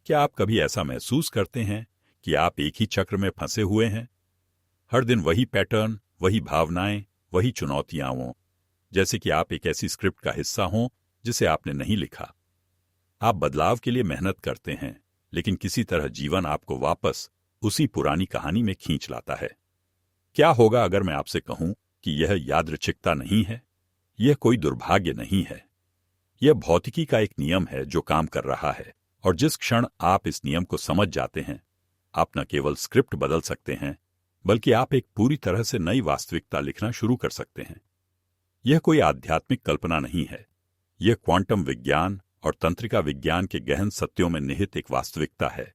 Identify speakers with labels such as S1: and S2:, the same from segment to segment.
S1: क्या आप कभी ऐसा महसूस करते हैं कि आप एक ही चक्र में फंसे हुए हैं? हर दिन वही पैटर्न, वही भावनाएं, वही चुनौतियां हों, जैसे कि आप एक ऐसी स्क्रिप्ट का हिस्सा हों जिसे आपने नहीं लिखा। आप बदलाव के लिए मेहनत करते हैं, लेकिन किसी तरह जीवन आपको वापस उसी पुरानी कहानी में खींच लाता है। क्या होगा अगर मैं आपसे कहूं कि यह यादृच्छिकता नहीं है, यह कोई दुर्भाग्य नहीं है, यह भौतिकी का एक नियम है जो काम कर रहा है, और जिस क्षण आप इस नियम को समझ जाते हैं, आप न केवल स्क्रिप्ट बदल सकते हैं, बल्कि आप एक पूरी तरह से नई वास्तविकता लिखना शुरू कर सकते हैं। यह कोई आध्यात्मिक कल्पना नहीं है, यह क्वांटम विज्ञान और तंत्रिका विज्ञान के गहन सत्यों में निहित एक वास्तविकता है,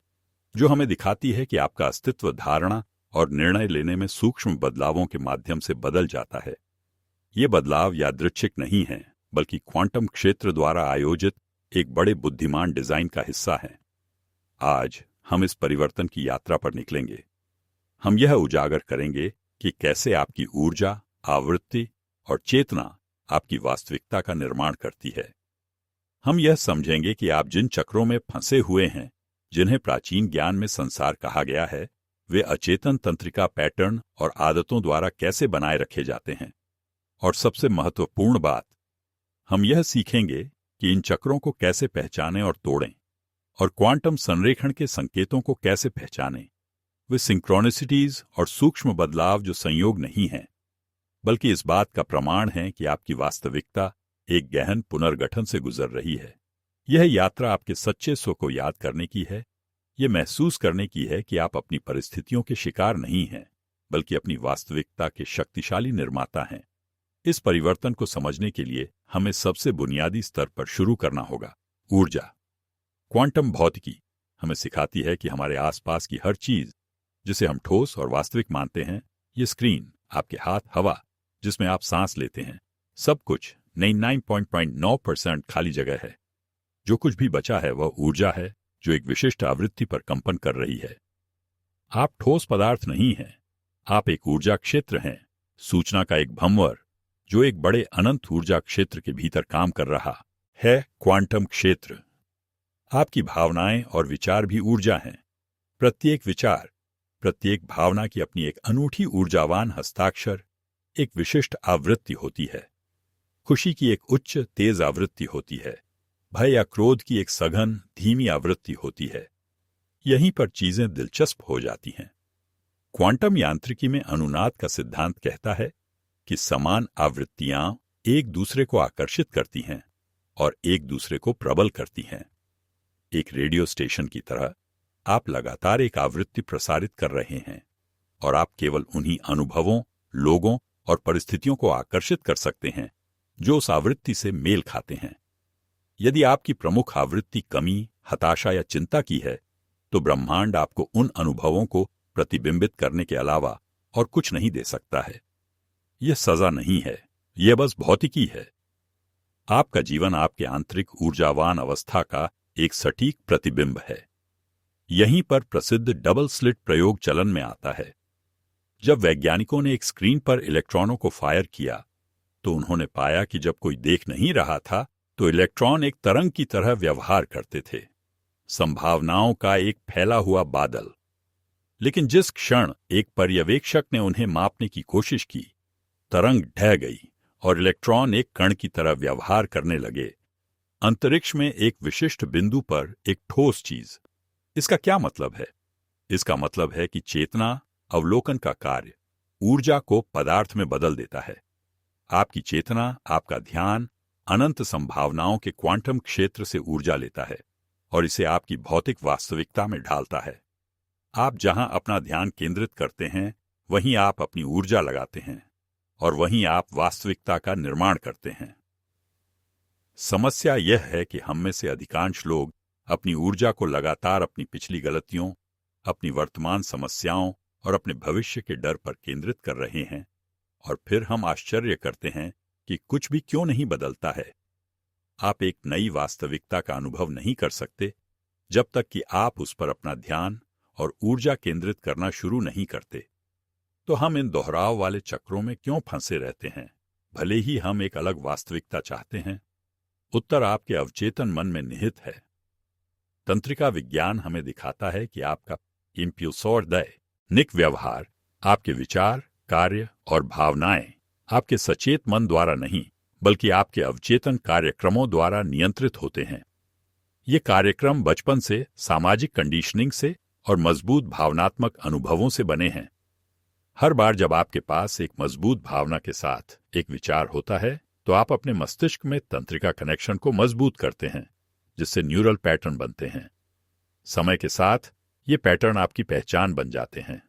S1: जो हमें दिखाती है कि आपका अस्तित्व धारणा और निर्णय लेने में सूक्ष्म बदलावों के माध्यम से बदल जाता है। ये बदलाव यादृच्छिक नहीं है, बल्कि क्वांटम क्षेत्र द्वारा आयोजित एक बड़े बुद्धिमान डिजाइन का हिस्सा है। आज हम इस परिवर्तन की यात्रा पर निकलेंगे। हम यह उजागर करेंगे कि कैसे आपकी ऊर्जा, आवृत्ति और चेतना आपकी वास्तविकता का निर्माण करती है। हम यह समझेंगे कि आप जिन चक्रों में फंसे हुए हैं, जिन्हें प्राचीन ज्ञान में संसार कहा गया है, वे अचेतन तंत्रिका पैटर्न और आदतों द्वारा कैसे बनाए रखे जाते हैं। और सबसे महत्वपूर्ण बात, हम यह सीखेंगे कि इन चक्रों को कैसे पहचानें और तोड़ें, और क्वांटम संरेखण के संकेतों को कैसे पहचानें। वे सिंक्रोनिसिटीज और सूक्ष्म बदलाव जो संयोग नहीं हैं, बल्कि इस बात का प्रमाण है कि आपकी वास्तविकता एक गहन पुनर्गठन से गुजर रही है। यह यात्रा आपके सच्चे स्व को याद करने की है, यह महसूस करने की है कि आप अपनी परिस्थितियों के शिकार नहीं हैं, बल्कि अपनी वास्तविकता के शक्तिशाली निर्माता हैं। इस परिवर्तन को समझने के लिए हमें सबसे बुनियादी स्तर पर शुरू करना होगा। ऊर्जा। क्वांटम भौतिकी हमें सिखाती है कि हमारे आसपास की हर चीज, जिसे हम ठोस और वास्तविक मानते हैं, ये स्क्रीन, आपके हाथ, हवा जिसमें आप सांस लेते हैं, सब कुछ 99.9% खाली जगह है। जो कुछ भी बचा है वह ऊर्जा है जो एक विशिष्ट आवृत्ति पर कंपन कर रही है। आप ठोस पदार्थ नहीं हैं, आप एक ऊर्जा क्षेत्र हैं, सूचना का एक भंवर जो एक बड़े अनंत ऊर्जा क्षेत्र के भीतर काम कर रहा है, क्वांटम क्षेत्र। आपकी भावनाएं और विचार भी ऊर्जा हैं। प्रत्येक विचार, प्रत्येक भावना की अपनी एक अनूठी ऊर्जावान हस्ताक्षर, एक विशिष्ट आवृत्ति होती है। खुशी की एक उच्च तेज आवृत्ति होती है, भय या क्रोध की एक सघन धीमी आवृत्ति होती है। यहीं पर चीजें दिलचस्प हो जाती हैं। क्वांटम यांत्रिकी में अनुनाद का सिद्धांत कहता है कि समान आवृत्तियां एक दूसरे को आकर्षित करती हैं और एक दूसरे को प्रबल करती हैं। एक रेडियो स्टेशन की तरह आप लगातार एक आवृत्ति प्रसारित कर रहे हैं, और आप केवल उन्हीं अनुभवों, लोगों और परिस्थितियों को आकर्षित कर सकते हैं जो उस आवृत्ति से मेल खाते हैं। यदि आपकी प्रमुख आवृत्ति कमी, हताशा या चिंता की है, तो ब्रह्मांड आपको उन अनुभवों को प्रतिबिंबित करने के अलावा और कुछ नहीं दे सकता है। यह सजा नहीं है, यह बस भौतिकी है। आपका जीवन आपके आंतरिक ऊर्जावान अवस्था का एक सटीक प्रतिबिंब है। यहीं पर प्रसिद्ध डबल स्लिट प्रयोग चलन में आता है। जब वैज्ञानिकों ने एक स्क्रीन पर इलेक्ट्रॉनों को फायर किया, तो उन्होंने पाया कि जब कोई देख नहीं रहा था तो इलेक्ट्रॉन एक तरंग की तरह व्यवहार करते थे, संभावनाओं का एक फैला हुआ बादल। लेकिन जिस क्षण एक पर्यवेक्षक ने उन्हें मापने की कोशिश की, तरंग ढह गई और इलेक्ट्रॉन एक कण की तरह व्यवहार करने लगे, अंतरिक्ष में एक विशिष्ट बिंदु पर एक ठोस चीज। इसका क्या मतलब है? इसका मतलब है कि चेतना, अवलोकन का कार्य, ऊर्जा को पदार्थ में बदल देता है। आपकी चेतना, आपका ध्यान अनंत संभावनाओं के क्वांटम क्षेत्र से ऊर्जा लेता है और इसे आपकी भौतिक वास्तविकता में ढालता है। आप जहां अपना ध्यान केंद्रित करते हैं, वहीं आप अपनी ऊर्जा लगाते हैं और वहीं आप वास्तविकता का निर्माण करते हैं। समस्या यह है कि हम में से अधिकांश लोग अपनी ऊर्जा को लगातार अपनी पिछली गलतियों, अपनी वर्तमान समस्याओं और अपने भविष्य के डर पर केंद्रित कर रहे हैं, और फिर हम आश्चर्य करते हैं कि कुछ भी क्यों नहीं बदलता है। आप एक नई वास्तविकता का अनुभव नहीं कर सकते जब तक कि आप उस पर अपना ध्यान और ऊर्जा केंद्रित करना शुरू नहीं करते। तो हम इन दोहराव वाले चक्रों में क्यों फंसे रहते हैं, भले ही हम एक अलग वास्तविकता चाहते हैं? उत्तर आपके अवचेतन मन में निहित है। तंत्रिका विज्ञान हमें दिखाता है कि आपका इम्पल्सोर्दैनिक व्यवहार, आपके विचार, कार्य और भावनाएं आपके सचेत मन द्वारा नहीं बल्कि आपके अवचेतन कार्यक्रमों द्वारा नियंत्रित होते हैं। ये कार्यक्रम बचपन से, सामाजिक कंडीशनिंग से और मजबूत भावनात्मक अनुभवों से बने हैं। हर बार जब आपके पास एक मजबूत भावना के साथ एक विचार होता है तो आप अपने मस्तिष्क में तंत्रिका कनेक्शन को मजबूत करते हैं, जिससे न्यूरल पैटर्न बनते हैं। समय के साथ ये पैटर्न आपकी पहचान बन जाते हैं।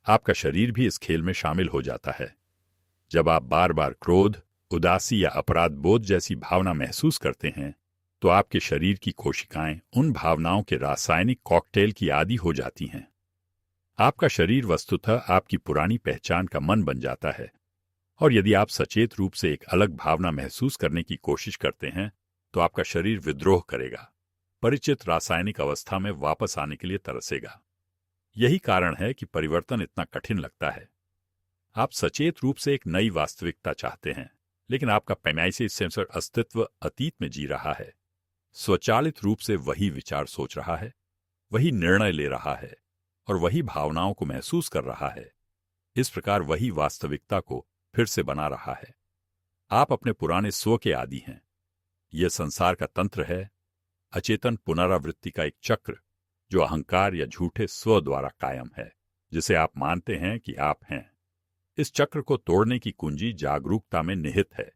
S1: आपका शरीर भी इस खेल में शामिल हो जाता है। जब आप बार बार क्रोध, उदासी या अपराध बोध जैसी भावना महसूस करते हैं तो आपके शरीर की कोशिकाएं उन भावनाओं के रासायनिक कॉकटेल की आदी हो जाती हैं। आपका शरीर वस्तुतः आपकी पुरानी पहचान का मन बन जाता है, और यदि आप सचेत रूप से एक अलग भावना महसूस करने की कोशिश करते हैं तो आपका शरीर विद्रोह करेगा, परिचित रासायनिक अवस्था में वापस आने के लिए तरसेगा। यही कारण है कि परिवर्तन इतना कठिन लगता है। आप सचेत रूप से एक नई वास्तविकता चाहते हैं, लेकिन आपका पेनाइसिस सेंसर अस्तित्व अतीत में जी रहा है। स्वचालित रूप से वही विचार सोच रहा है, वही निर्णय ले रहा है और वही भावनाओं को महसूस कर रहा है। इस प्रकार वही वास्तविकता को फिर से बना रहा है। आप अपने पुराने स्व के आदी हैं। यह संसार का तंत्र है, अचेतन पुनरावृत्ति का एक चक्र जो अहंकार या झूठे स्व द्वारा कायम है, जिसे आप मानते हैं कि आप हैं। इस चक्र को तोड़ने की कुंजी जागरूकता में निहित है।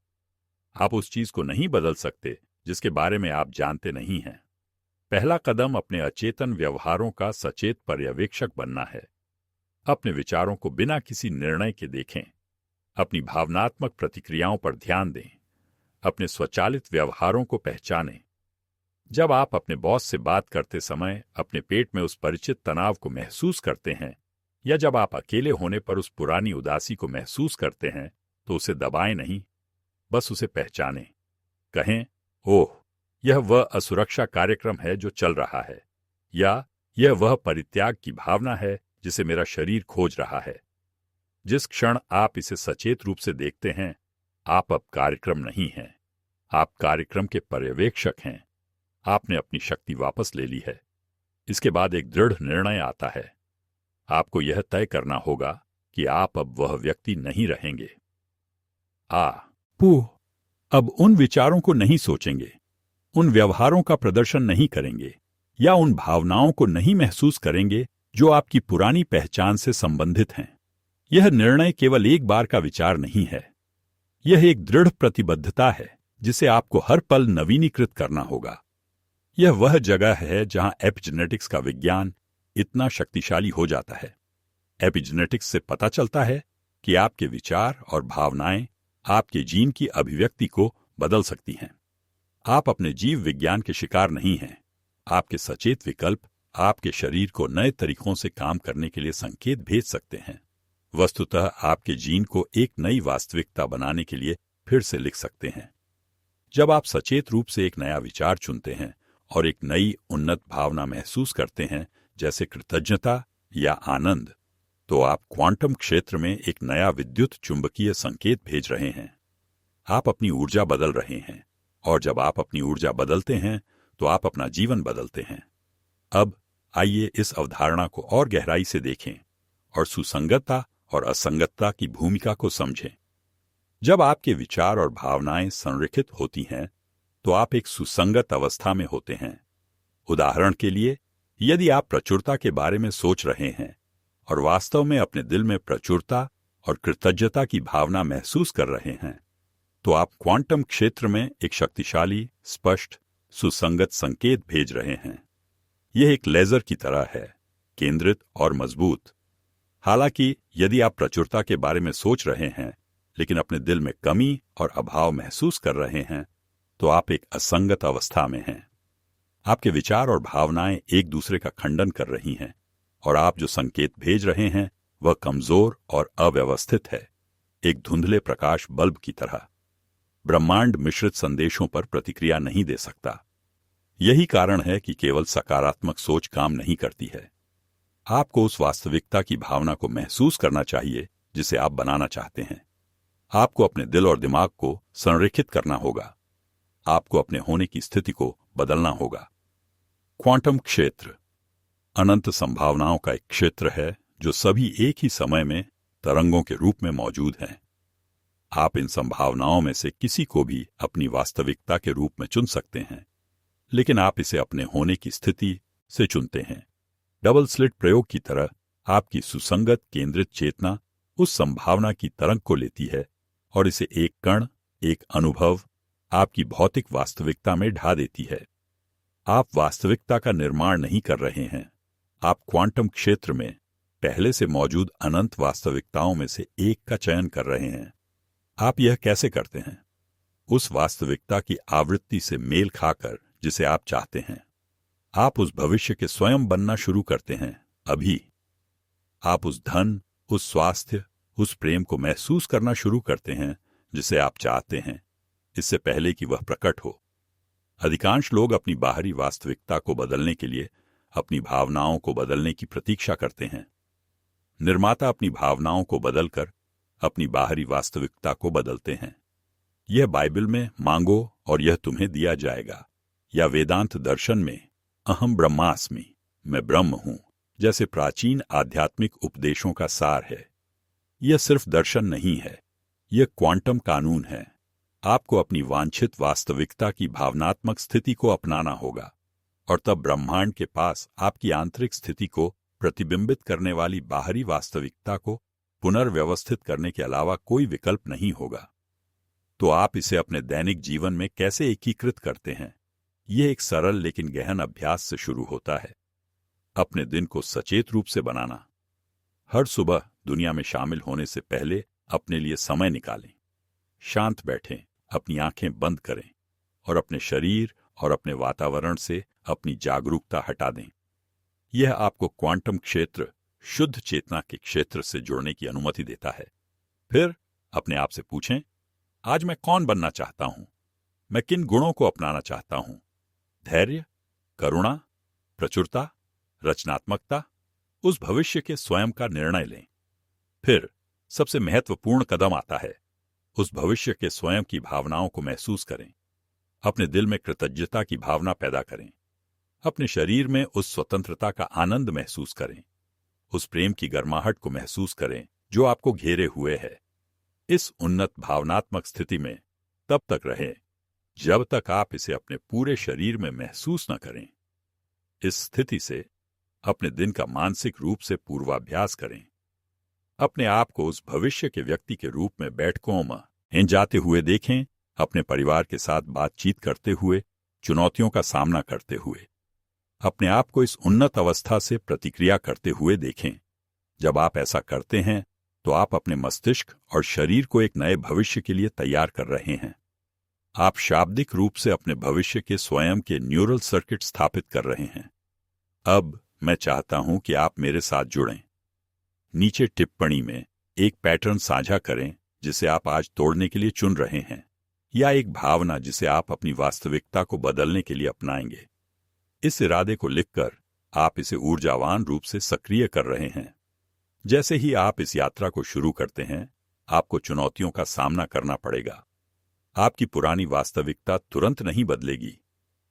S1: आप उस चीज को नहीं बदल सकते जिसके बारे में आप जानते नहीं हैं। पहला कदम अपने अचेतन व्यवहारों का सचेत पर्यवेक्षक बनना है। अपने विचारों को बिना किसी निर्णय के देखें, अपनी भावनात्मक प्रतिक्रियाओं पर ध्यान दें, अपने स्वचालित व्यवहारों को पहचानें। जब आप अपने बॉस से बात करते समय अपने पेट में उस परिचित तनाव को महसूस करते हैं, या जब आप अकेले होने पर उस पुरानी उदासी को महसूस करते हैं, तो उसे दबाएं नहीं, बस उसे पहचानें। कहें, ओह, यह वह असुरक्षा कार्यक्रम है जो चल रहा है, या यह वह परित्याग की भावना है जिसे मेरा शरीर खोज रहा है। जिस क्षण आप इसे सचेत रूप से देखते हैं, आप अब कार्यक्रम नहीं हैं, आप कार्यक्रम के पर्यवेक्षक हैं। आपने अपनी शक्ति वापस ले ली है। इसके बाद एक दृढ़ निर्णय आता है। आपको यह तय करना होगा कि आप अब वह व्यक्ति नहीं रहेंगे। अब उन विचारों को नहीं सोचेंगे, उन व्यवहारों का प्रदर्शन नहीं करेंगे, या उन भावनाओं को नहीं महसूस करेंगे जो आपकी पुरानी पहचान से संबंधित हैं। यह निर्णय केवल एक बार का विचार नहीं है। यह एक दृढ़ प्रतिबद्धता है जिसे आपको हर पल नवीनीकृत करना होगा। यह वह जगह है जहां एपिजेनेटिक्स का विज्ञान इतना शक्तिशाली हो जाता है। एपिजेनेटिक्स से पता चलता है कि आपके विचार और भावनाएं आपके जीन की अभिव्यक्ति को बदल सकती हैं। आप अपने जीव विज्ञान के शिकार नहीं हैं। आपके सचेत विकल्प आपके शरीर को नए तरीकों से काम करने के लिए संकेत भेज सकते हैं। वस्तुतः आपके जीन को एक नई वास्तविकता बनाने के लिए फिर से लिख सकते हैं। जब आप सचेत रूप से एक नया विचार चुनते हैं और एक नई उन्नत भावना महसूस करते हैं, जैसे कृतज्ञता या आनंद, तो आप क्वांटम क्षेत्र में एक नया विद्युत चुंबकीय संकेत भेज रहे हैं। आप अपनी ऊर्जा बदल रहे हैं, और जब आप अपनी ऊर्जा बदलते हैं तो आप अपना जीवन बदलते हैं। अब आइए इस अवधारणा को और गहराई से देखें और सुसंगतता और असंगतता की भूमिका को समझें। जब आपके विचार और भावनाएं संरेखित होती हैं तो आप एक सुसंगत अवस्था में होते हैं। उदाहरण के लिए, यदि आप प्रचुरता के बारे में सोच रहे हैं और वास्तव में अपने दिल में प्रचुरता और कृतज्ञता की भावना महसूस कर रहे हैं, तो आप क्वांटम क्षेत्र में एक शक्तिशाली, स्पष्ट, सुसंगत संकेत भेज रहे हैं। यह एक लेजर की तरह है, केंद्रित और मजबूत। हालांकि यदि आप प्रचुरता के बारे में सोच रहे हैं लेकिन अपने दिल में कमी और अभाव महसूस कर रहे हैं, तो आप एक असंगत अवस्था में हैं। आपके विचार और भावनाएं एक दूसरे का खंडन कर रही हैं, और आप जो संकेत भेज रहे हैं वह कमजोर और अव्यवस्थित है, एक धुंधले प्रकाश बल्ब की तरह। ब्रह्मांड मिश्रित संदेशों पर प्रतिक्रिया नहीं दे सकता। यही कारण है कि केवल सकारात्मक सोच काम नहीं करती है। आपको उस वास्तविकता की भावना को महसूस करना चाहिए जिसे आप बनाना चाहते हैं। आपको अपने दिल और दिमाग को संरेखित करना होगा। आपको अपने होने की स्थिति को बदलना होगा। क्वांटम क्षेत्र अनंत संभावनाओं का एक क्षेत्र है जो सभी एक ही समय में तरंगों के रूप में मौजूद हैं। आप इन संभावनाओं में से किसी को भी अपनी वास्तविकता के रूप में चुन सकते हैं, लेकिन आप इसे अपने होने की स्थिति से चुनते हैं। डबल स्लिट प्रयोग की तरह आपकी सुसंगत केंद्रित चेतना उस संभावना की तरंग को लेती है और इसे एक कण, एक अनुभव, आपकी भौतिक वास्तविकता में ढा देती है। आप वास्तविकता का निर्माण नहीं कर रहे हैं, आप क्वांटम क्षेत्र में पहले से मौजूद अनंत वास्तविकताओं में से एक का चयन कर रहे हैं। आप यह कैसे करते हैं? उस वास्तविकता की आवृत्ति से मेल खाकर जिसे आप चाहते हैं। आप उस भविष्य के स्वयं बनना शुरू करते हैं। अभी आप उस धन, उस स्वास्थ्य, उस प्रेम को महसूस करना शुरू करते हैं जिसे आप चाहते हैं, इससे पहले कि वह प्रकट हो। अधिकांश लोग अपनी बाहरी वास्तविकता को बदलने के लिए अपनी भावनाओं को बदलने की प्रतीक्षा करते हैं। निर्माता अपनी भावनाओं को बदलकर अपनी बाहरी वास्तविकता को बदलते हैं। यह बाइबल में मांगो और यह तुम्हें दिया जाएगा, या वेदांत दर्शन में अहम ब्रह्मास्मि, मैं ब्रह्म हूं, जैसे प्राचीन आध्यात्मिक उपदेशों का सार है। यह सिर्फ दर्शन नहीं है, यह क्वांटम कानून है। आपको अपनी वांछित वास्तविकता की भावनात्मक स्थिति को अपनाना होगा, और तब ब्रह्मांड के पास आपकी आंतरिक स्थिति को प्रतिबिंबित करने वाली बाहरी वास्तविकता को पुनर्व्यवस्थित करने के अलावा कोई विकल्प नहीं होगा। तो आप इसे अपने दैनिक जीवन में कैसे एकीकृत करते हैं? यह एक सरल लेकिन गहन अभ्यास से शुरू होता है। अपने दिन को सचेत रूप से बनाना। हर सुबह दुनिया में शामिल होने से पहले अपने लिए समय निकालें। शांत बैठें, अपनी आंखें बंद करें और अपने शरीर और अपने वातावरण से अपनी जागरूकता हटा दें। यह आपको क्वांटम क्षेत्र, शुद्ध चेतना के क्षेत्र से जुड़ने की अनुमति देता है। फिर अपने आप से पूछें, आज मैं कौन बनना चाहता हूं? मैं किन गुणों को अपनाना चाहता हूं? धैर्य, करुणा, प्रचुरता, रचनात्मकता। उस भविष्य के स्वयं का निर्णय लें। फिर सबसे महत्वपूर्ण कदम आता है, उस भविष्य के स्वयं की भावनाओं को महसूस करें। अपने दिल में कृतज्ञता की भावना पैदा करें। अपने शरीर में उस स्वतंत्रता का आनंद महसूस करें। उस प्रेम की गर्माहट को महसूस करें जो आपको घेरे हुए है। इस उन्नत भावनात्मक स्थिति में तब तक रहें जब तक आप इसे अपने पूरे शरीर में महसूस न करें। इस स्थिति से अपने दिन का मानसिक रूप से पूर्वाभ्यास करें। अपने आप को उस भविष्य के व्यक्ति के रूप में बैठकों में जाते हुए देखें, अपने परिवार के साथ बातचीत करते हुए, चुनौतियों का सामना करते हुए। अपने आप को इस उन्नत अवस्था से प्रतिक्रिया करते हुए देखें। जब आप ऐसा करते हैं तो आप अपने मस्तिष्क और शरीर को एक नए भविष्य के लिए तैयार कर रहे हैं। आप शाब्दिक रूप से अपने भविष्य के स्वयं के न्यूरल सर्किट स्थापित कर रहे हैं। अब मैं चाहता हूं कि आप मेरे साथ जुड़ें। नीचे टिप्पणी में एक पैटर्न साझा करें जिसे आप आज तोड़ने के लिए चुन रहे हैं, या एक भावना जिसे आप अपनी वास्तविकता को बदलने के लिए अपनाएंगे। इस इरादे को लिखकर आप इसे ऊर्जावान रूप से सक्रिय कर रहे हैं। जैसे ही आप इस यात्रा को शुरू करते हैं, आपको चुनौतियों का सामना करना पड़ेगा। आपकी पुरानी वास्तविकता तुरंत नहीं बदलेगी।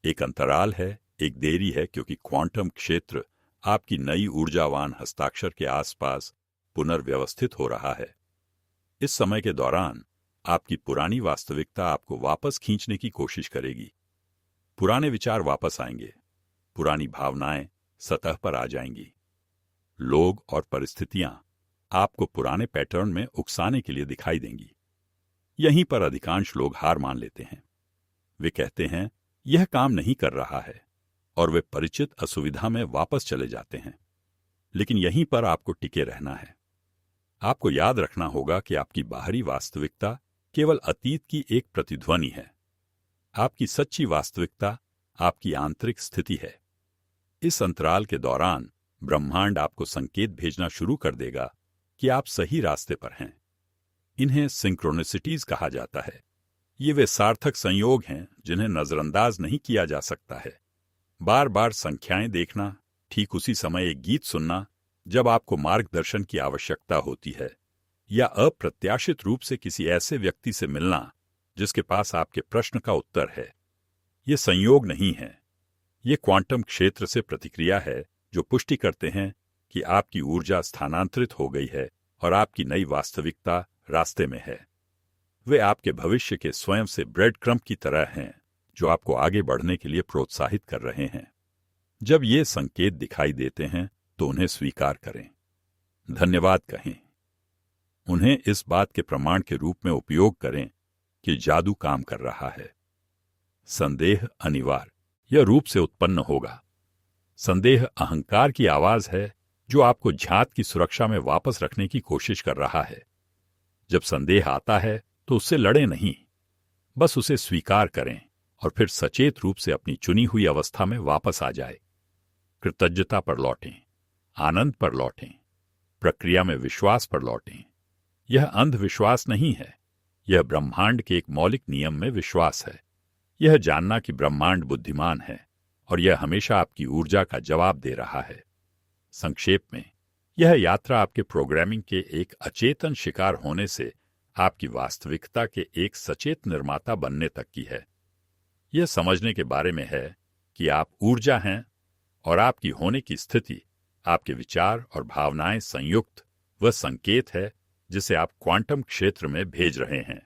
S1: एक अंतराल है, एक देरी है, क्योंकि क्वांटम क्षेत्र आपकी नई ऊर्जावान हस्ताक्षर के आसपास पुनर्व्यवस्थित हो रहा है। इस समय के दौरान आपकी पुरानी वास्तविकता आपको वापस खींचने की कोशिश करेगी। पुराने विचार वापस आएंगे, पुरानी भावनाएं सतह पर आ जाएंगी। लोग और परिस्थितियां आपको पुराने पैटर्न में उकसाने के लिए दिखाई देंगी। यहीं पर अधिकांश लोग हार मान लेते हैं। वे कहते हैं यह काम नहीं कर रहा है, और वे परिचित असुविधा में वापस चले जाते हैं। लेकिन यहीं पर आपको टिके रहना है। आपको याद रखना होगा कि आपकी बाहरी वास्तविकता केवल अतीत की एक प्रतिध्वनि है। आपकी सच्ची वास्तविकता आपकी आंतरिक स्थिति है। इस अंतराल के दौरान ब्रह्मांड आपको संकेत भेजना शुरू कर देगा कि आप सही रास्ते पर हैं। इन्हें सिंक्रोनिसिटीज कहा जाता है। ये वे सार्थक संयोग हैं जिन्हें नजरअंदाज नहीं किया जा सकता है। बार बार संख्याएं देखना, ठीक उसी समय एक गीत सुनना जब आपको मार्गदर्शन की आवश्यकता होती है, या अप्रत्याशित रूप से किसी ऐसे व्यक्ति से मिलना जिसके पास आपके प्रश्न का उत्तर है। ये संयोग नहीं है, ये क्वांटम क्षेत्र से प्रतिक्रिया है जो पुष्टि करते हैं कि आपकी ऊर्जा स्थानांतरित हो गई है और आपकी नई वास्तविकता रास्ते में है। वे आपके भविष्य के स्वयं से ब्रेड क्रम्ब की तरह हैं जो आपको आगे बढ़ने के लिए प्रोत्साहित कर रहे हैं। जब ये संकेत दिखाई देते हैं तो उन्हें स्वीकार करें, धन्यवाद कहें, उन्हें इस बात के प्रमाण के रूप में उपयोग करें कि जादू काम कर रहा है। संदेह अनिवार्य यह रूप से उत्पन्न होगा। संदेह अहंकार की आवाज है जो आपको झात की सुरक्षा में वापस रखने की कोशिश कर रहा है। जब संदेह आता है तो उससे लड़ें नहीं, बस उसे स्वीकार करें और फिर सचेत रूप से अपनी चुनी हुई अवस्था में वापस आ जाए। कृतज्ञता पर लौटें, आनंद पर लौटें, प्रक्रिया में विश्वास पर लौटें। यह अंधविश्वास नहीं है, यह ब्रह्मांड के एक मौलिक नियम में विश्वास है। यह जानना कि ब्रह्मांड बुद्धिमान है और यह हमेशा आपकी ऊर्जा का जवाब दे रहा है। संक्षेप में, यह यात्रा आपके प्रोग्रामिंग के एक अचेतन शिकार होने से आपकी वास्तविकता के एक सचेत निर्माता बनने तक की है। यह समझने के बारे में है कि आप ऊर्जा हैं और आपकी होने की स्थिति, आपके विचार और भावनाएं संयुक्त वह संकेत है जिसे आप क्वांटम क्षेत्र में भेज रहे हैं।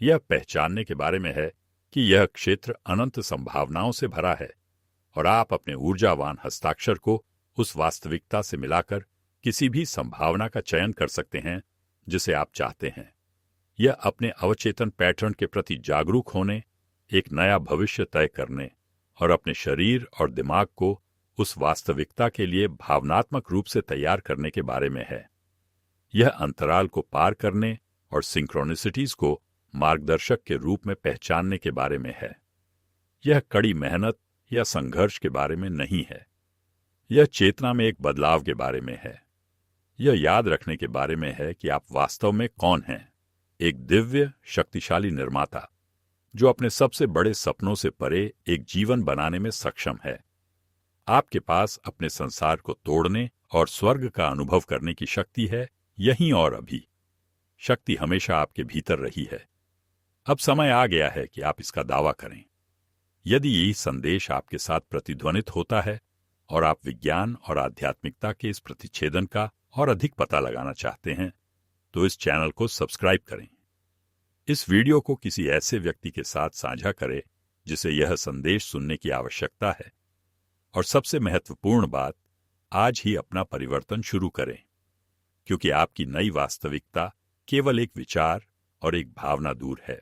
S1: यह पहचानने के बारे में है कि यह क्षेत्र अनंत संभावनाओं से भरा है और आप अपने ऊर्जावान हस्ताक्षर को उस वास्तविकता से मिलाकर किसी भी संभावना का चयन कर सकते हैं जिसे आप चाहते हैं। यह अपने अवचेतन पैटर्न के प्रति जागरूक होने, एक नया भविष्य तय करने और अपने शरीर और दिमाग को उस वास्तविकता के लिए भावनात्मक रूप से तैयार करने के बारे में है। यह अंतराल को पार करने और सिंक्रोनिसिटीज को मार्गदर्शक के रूप में पहचानने के बारे में है। यह कड़ी मेहनत या संघर्ष के बारे में नहीं है। यह चेतना में एक बदलाव के बारे में है। यह याद रखने के बारे में है कि आप वास्तव में कौन हैं, एक दिव्य शक्तिशाली निर्माता जो अपने सबसे बड़े सपनों से परे एक जीवन बनाने में सक्षम है। आपके पास अपने संसार को तोड़ने और स्वर्ग का अनुभव करने की शक्ति है, यहीं और अभी। शक्ति हमेशा आपके भीतर रही है। अब समय आ गया है कि आप इसका दावा करें। यदि यही संदेश आपके साथ प्रतिध्वनित होता है और आप विज्ञान और आध्यात्मिकता के इस प्रतिच्छेदन का और अधिक पता लगाना चाहते हैं, तो इस चैनल को सब्सक्राइब करें। इस वीडियो को किसी ऐसे व्यक्ति के साथ साझा करें जिसे यह संदेश सुनने की आवश्यकता है। और सबसे महत्वपूर्ण बात, आज ही अपना परिवर्तन शुरू करें, क्योंकि आपकी नई वास्तविकता केवल एक विचार और एक भावना दूर है।